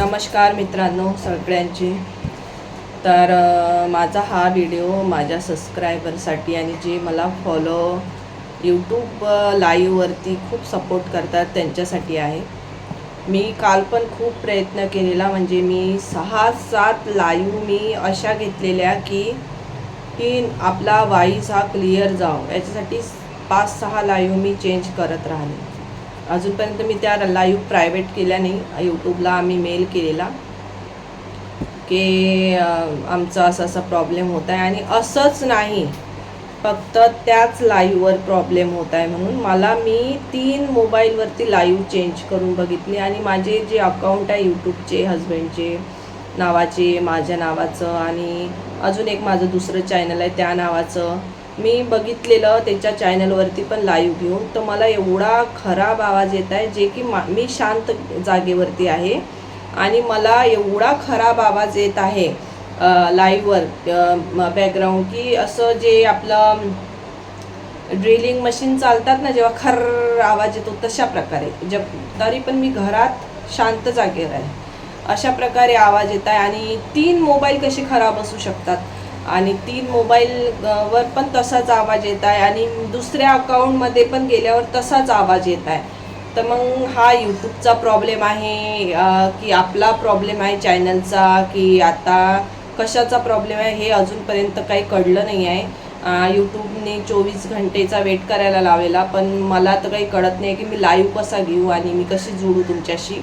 नमस्कार मित्रांनो सगळ्यांचे। तर माझा हा व्हिडिओ माझ्या सबस्क्रायबरसाठी आणि जे मला फॉलो यूट्यूब लाईव्हवरती खूप सपोर्ट करतात त्यांच्यासाठी आहे। मी काल पण खूप प्रयत्न केलेला, म्हणजे मी 6-7 लाईव्ह मी अशा घेतलेल्या की आपला वॉइस हा क्लिअर जावं, याच्यासाठी 5-6 लाईव्ह मी चेंज करत राहिले। अजूनपर्यंत मी त्या लाईव्ह प्रायव्हेट केल्या नाही। यूट्यूबला आम्ही मेल केलेला की आमचा असा प्रॉब्लेम होत आहे, आणि असंच नाही फक्त त्याच लाईव्हवर प्रॉब्लेम होत आहे म्हणून मी 3 मोबाईलवरती लाईव्ह चेंज करून बघितली, आणि माझे जे अकाउंट आहे यूट्यूबचे हजबंडचे नावाचे, माझ्या नावाचं, आणि अजून एक माझं दुसरं चॅनल आहे त्या नावाचं मी बघितलेलं, त्याच्या चॅनलवरती पण लाईव्ह घेऊन। तर मला एवढा खराब आवाज येत आहे, जे की मी शांत जागेवरती आहे आणि मला एवढा खराब आवाज येत आहे लाईव्हवर बॅकग्राऊंड, की असं जे आपलं ड्रिलिंग मशीन चालतात ना, जेव्हा खर्र आवाज येतो तशा प्रकारे। तरी पण मी घरात शांत जागेवर आहे, अशा प्रकारे आवाज येत आहे। आणि 3 मोबाईल कसे खराब असू शकतात, आणि 3 मोबाईलवर पण तसाच आवाज येत आहे, आणि दुसऱ्या अकाउंटमध्ये पण गेल्यावर तसाच आवाज येत आहे। तर मग हा यूट्यूबचा प्रॉब्लेम आहे की आपला प्रॉब्लेम आहे चॅनलचा, की आता कशाचा प्रॉब्लेम आहे हे अजूनपर्यंत काही कळलं नाही आहे। यूट्यूबने 24 घंटेचा वेट करायला लावलेला, पण मला तर काही कळत नाही की मी लाईव्ह कसा घेऊ आणि मी कशी जोडू तुमच्याशी।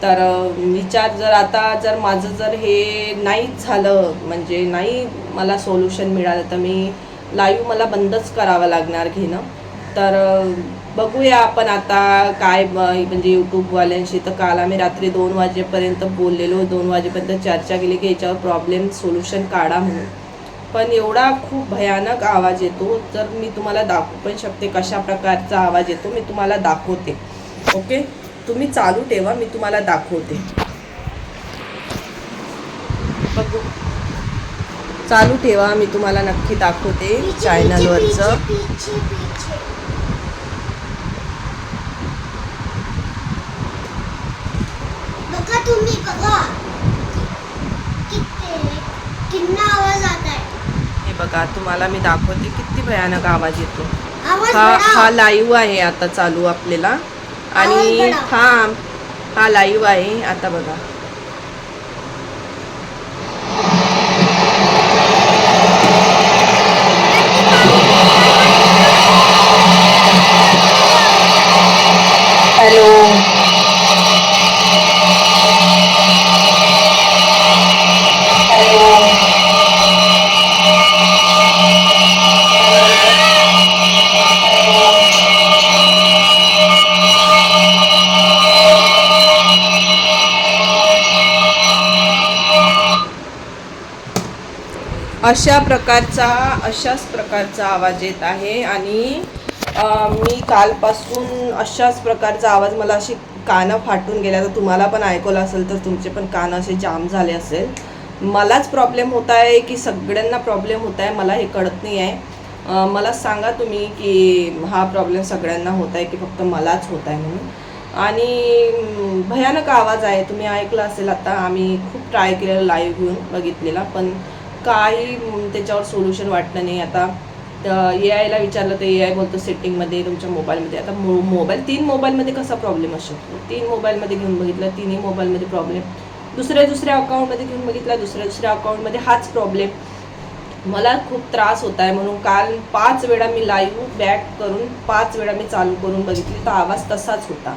तर विचार जर माझं हे नाहीच झालं, म्हणजे नाही मला सोल्युशन मिळालं, तर मी लाईव्ह मला बंदच करावं लागणार घेणं। तर बघूया आपण आता काय म्हणजे यूट्यूबवाल्यांशी तर काल आम्ही रात्री 2 वाजेपर्यंत बोललेलो, 2 वाजेपर्यंत चर्चा केली की याच्यावर प्रॉब्लेम सोल्युशन काढा म्हणून। पण एवढा खूप भयानक आवाज येतो, तर मी तुम्हाला दाखवू पण शकते कशा प्रकारचा आवाज येतो, मी तुम्हाला दाखवते। ओके, तुम्ही चालू ठेवा, मी तुम्हाला दाखवते। बघू, चालू ठेवा, मी तुम्हाला नक्की दाखवते चॅनलवरचं। तुम्ही बघा कितना आवाज आता है। हे बघा, तुम्हाला मी दाखवते किती भयानक आवाज येतो। आवाज हा लाईव्ह आहे आता चालू आपल्याला, आणि हा लाईव्ह आहे आता बघा। हॅलो, अशाच प्रकारचा आवाज येत आहे। आणि मी कालपासून अशाच प्रकारचा आवाज, मला अशी कानं फाटून गेल्या, तर तुम्हाला पण ऐकवलं असेल तर तुमचे पण कान असे जाम झाले असेल। मलाच प्रॉब्लेम होत आहे की सगळ्यांना प्रॉब्लेम होत आहे, मला हे कळत नाही आहे। मला सांगा तुम्ही की हा प्रॉब्लेम सगळ्यांना होत आहे की फक्त मलाच होत आहे म्हणून। आणि भयानक आवाज आहे, तुम्ही ऐकलं असेल। आता आम्ही खूप ट्राय केलेलं, लाईव्ह घेऊन बघितलेला, पण काही त्याच्यावर सोल्युशन वाटलं नाही। आता AI ला विचारलं तर AI बोलतो सेटिंगमध्ये तुमच्या मोबाईलमध्ये। आता मोबाईल 3 मोबाईलमध्ये कसा प्रॉब्लेम असू शकतो? 3 मोबाईलमध्ये घेऊन बघितलं, 3ही मोबाईलमध्ये प्रॉब्लेम। दुसऱ्या अकाउंटमध्ये घेऊन बघितला, दुसऱ्या अकाउंटमध्ये हाच प्रॉब्लेम। मला खूप त्रास होत आहे, म्हणून काल 5 वेळा मी लाईव्ह बॅक करून 5 वेळा मी चालू करून बघितली, तर आवाज तसाच होता।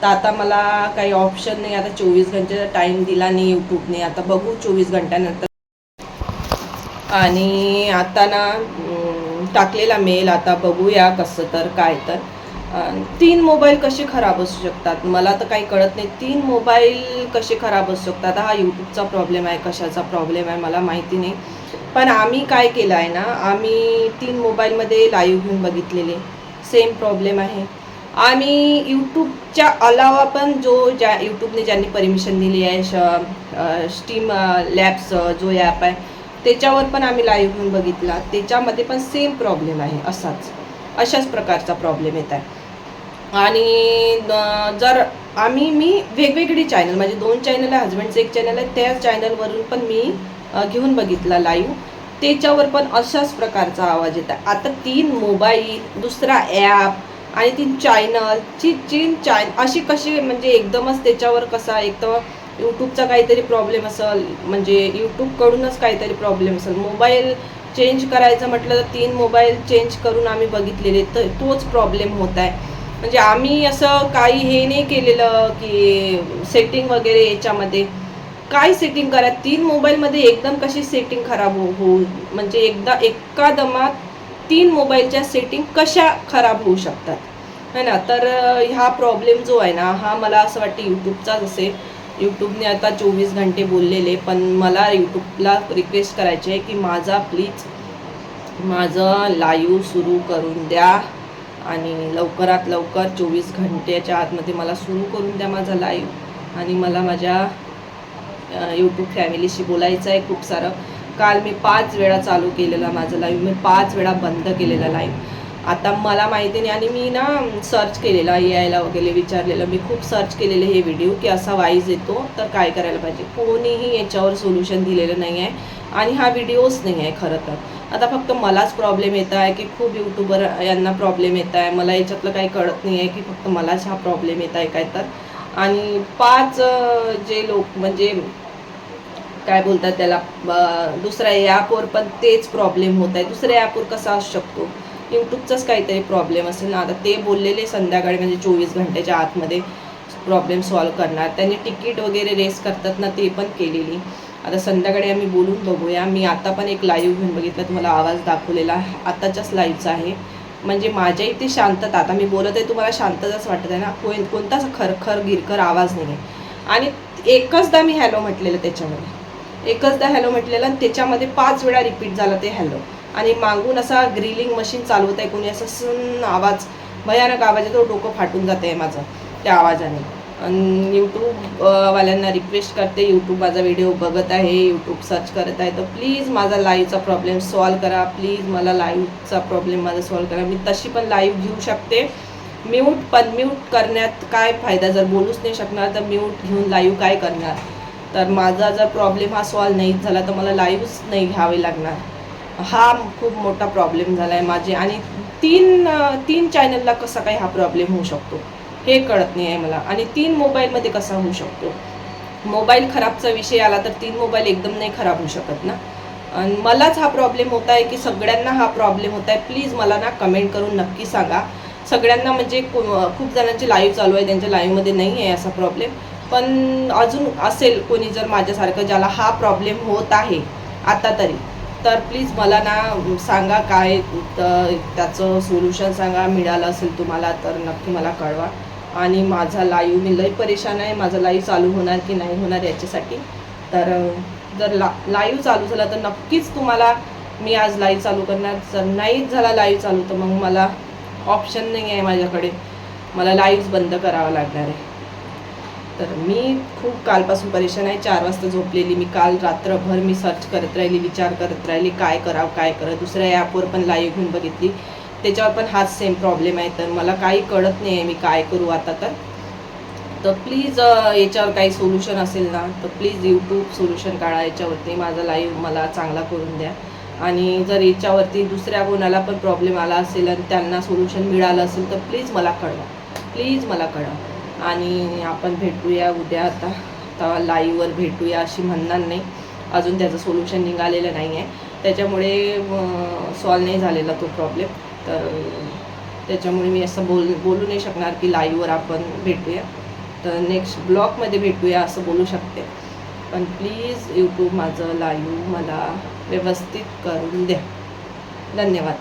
तर आता मला काही ऑप्शन नाही, आता 24 घंटे टाईम दिला नाही यूट्यूबने, आता बघू 24 घंट्यानंतर। आणि आता ना टाकलेला मेल, आता बघूया कसं तर काय तर। 3 मोबाईल कसे खराब असू शकतात मला तर काही कळत नाही। 3 मोबाईल कसे खराब असू शकतात? हा यूट्यूबचा प्रॉब्लेम आहे, कशाचा प्रॉब्लेम आहे मला माहिती नाही। पण आम्ही काय केलं आहे ना, आम्ही 3 मोबाईलमध्ये लाईव्ह घेऊन बघितलेले, सेम प्रॉब्लेम आहे। आम्ही यूट्यूबच्या अलावा पण यूट्यूबने ज्यांनी परमिशन दिली आहे, स्टीम लॅब्स जो ॲप आहे त्याच्यावर पण आम्ही लाईव्ह घेऊन बघितला, त्याच्यामध्ये पण सेम प्रॉब्लेम आहे, अशाच प्रकारचा प्रॉब्लेम येत आहे। आणि जर मी वेगवेगळी चॅनल, माझे 2 चॅनल आहे, हजबंडचं एक चॅनल आहे, त्या चॅनलवरून पण मी घेऊन बघितला लाईव्ह. त्याच्यावर पण अशाच प्रकारचा आवाज येत आहे. आता 3 मोबाईल, दुसरा ॲप आणि 3 चॅनल अशी कशी, म्हणजे एकदमच त्याच्यावर कसा, एक तर यूट्यूबचा काहीतरी प्रॉब्लेम असेल, म्हणजे यूट्यूबकडूनच काहीतरी प्रॉब्लेम असेल. मोबाईल चेंज करायचं म्हटलं तर 3 मोबाईल चेंज करून आम्ही बघितलेले, तर तोच प्रॉब्लेम होत आहे. म्हणजे आम्ही असं काही हे नाही केलेलं की सेटिंग वगैरे याच्यामध्ये काय सेटिंग करा, 3 मोबाईलमध्ये एकदम कशी सेटिंग खराब होऊ, म्हणजे एका दमात 3 मोबाईलच्या सेटिंग कशा खराब होऊ शकतात है ना. तर हा प्रॉब्लेम जो आहे ना, हा मला असं वाटतं यूट्यूबचाच असेल. यूट्यूबने आता 24 घंटे बोललेले, पण मला यूट्यूबला रिक्वेस्ट करायची आहे की माझं लाईव्ह सुरू करून द्या आणि लवकरात लवकर 24 घंट्याच्या आतमध्ये मला सुरू करून द्या माझा लाईव्ह. आणि मला माझ्या यूट्यूब फॅमिलीशी बोलायचं आहे खूप सारं. काल मी 5 वेळा चालू केलेला माझं लाईव्ह, मी 5 वेळा बंद केलेला लाईव्ह. आता मला माहिती नाही, आणि मी ना सर्च केलेला, यायला वगैरे विचारलेलं, मी खूप सर्च केलेले हे व्हिडिओ की असा वाईज येतो तर काय करायला पाहिजे. कोणीही याच्यावर सोल्युशन दिलेलं नाही आहे आणि हा व्हिडिओच नाही आहे खरं तर. आता फक्त मलाच प्रॉब्लेम येत आहे की खूप यूट्यूबर यांना प्रॉब्लेम येत आहे, मला याच्यातलं काही कळत नाही आहे की फक्त मलाच हा प्रॉब्लेम येत आहे काय तर. आणि 5 जे लोक, म्हणजे काय बोलतात त्याला, दुसऱ्या ॲपवर पण तेच प्रॉब्लेम होत आहे. दुसऱ्या ॲपवर कसा असू शकतो, यूट्यूबचाच काहीतरी प्रॉब्लेम असेल ना. आता ते बोललेले संध्याकाळी, म्हणजे 24 घंट्याच्या आतमध्ये प्रॉब्लेम सॉल्व्ह करणार. त्यांनी तिकीट वगैरे रेस करतात ना, ते पण केलेली. आता संध्याकाळी आम्ही बोलून बघूया. मी आता पण एक लाईव्ह घेऊन बघितला, तुम्हाला आवाज दाखवलेला आताच्याच लाईव्हचा आहे. म्हणजे माझ्या इथे शांतता, आता मी बोलत आहे तुम्हाला शांतताच वाटत आहे ना, कोणताच खरखर गिरखर आवाज नाही आहे. आणि एकचदा मी हॅलो म्हटलेलं, त्याच्यामध्ये एकचदा हॅलो म्हटलेलं आणि त्याच्यामध्ये 5 वेळा रिपीट झाला ते हॅलो. आणि मागून असा ग्रिलिंग मशीन चालवत आहे कोणी, असं आवाज, भयानक आवाज आहे, तो डोकं फाटून जाते आहे माझं त्या आवाजाने. आणि यूट्यूबवाल्यांना रिक्वेस्ट करते, यूट्यूब माझा व्हिडिओ बघत आहे, यूट्यूब सर्च करत आहे, तर प्लीज माझा लाईव्हचा प्रॉब्लेम सॉल्व करा. प्लीज मला लाईव्हचा प्रॉब्लेम माझा सॉल्व करा. मी तशी पण लाईव्ह घेऊ शकते, म्यूट करण्यात काय फायदा, जर बोलूच नाही शकणार तर म्यूट घेऊन लाईव्ह काय करणार. तर माझा जर प्रॉब्लेम हा सॉल्व नाही झाला तर मला लाईव्हच नाही घ्यावे लागणार. हा खूप मोठा प्रॉब्लेम झाला आहे माझे. आणि 3 चॅनलला कसा काय हा प्रॉब्लेम होऊ शकतो हे कळत नाही आहे मला. आणि 3 मोबाईलमध्ये कसा होऊ शकतो. मोबाईल खराबचा विषय आला तर 3 मोबाईल एकदम नाही खराब होऊ शकत ना. आणि मलाच हा प्रॉब्लेम होत आहे की सगळ्यांना हा प्रॉब्लेम होत आहे. प्लीज मला ना कमेंट करून नक्की सांगा सगळ्यांना. म्हणजे खूप जणांचे लाईव्ह चालू आहे, त्यांच्या लाईव्हमध्ये नाही आहे असा प्रॉब्लेम, पण अजून असेल कोणी जर माझ्यासारखं ज्याला हा प्रॉब्लेम होत आहे आता तरी, तर प्लीज मला ना सांगा, काय त्याचं सोल्युशन सांगा. मिळालं असेल तुम्हाला तर नक्की मला कळवा. आणि माझा लाईव्ह, मी लई परेशान आहे, माझा लाईव्ह चालू होणार की नाही होणार याच्यासाठी. तर जर लाईव्ह चालू झाला तर नक्कीच तुम्हाला मी आज लाईव्ह चालू करणार. जर नाहीच झाला लाईव्ह चालू तर मग मला ऑप्शन नाही आहे माझ्याकडे, मला लाईव्ह बंद करावं लागणार आहे. तर मी खूप कालपासून परेशान आहे. 4 वाजता झोपलेली मी, काल रात्रभर मी सर्च करत राहिली, विचार करत राहिली काय करावं. दुसऱ्या ॲपवर पण लाईव्ह घेऊन बघितली, त्याच्यावर पण हाच सेम प्रॉब्लेम आहे. तर मला काही कळत नाही आहे मी काय करू आता. तर प्लीज याच्यावर काही सोल्युशन असेल ना तर प्लीज यूट्यूब सोल्युशन काढा याच्यावरती. माझा लाईव्ह मला चांगला करून द्या. आणि जर याच्यावरती दुसऱ्या कोणाला पण प्रॉब्लेम आला असेल आणि त्यांना सोल्युशन मिळालं असेल तर प्लीज मला कळवा. आणि आपण भेटूया उद्या. आता लाईव्हवर भेटूया अशी म्हणणार नाही, अजून त्याचं सोल्युशन निघालेलं नाही आहे, त्याच्यामुळे सॉल्व नाही झालेला तो प्रॉब्लेम. तर त्याच्यामुळे मी असं बोलू नाही शकणार की लाईव्हवर आपण भेटूया. तर नेक्स्ट ब्लॉगमध्ये भेटूया असं बोलू शकते. पण प्लीज यूट्यूब माझं लाईव्ह मला व्यवस्थित करून द्या. धन्यवाद.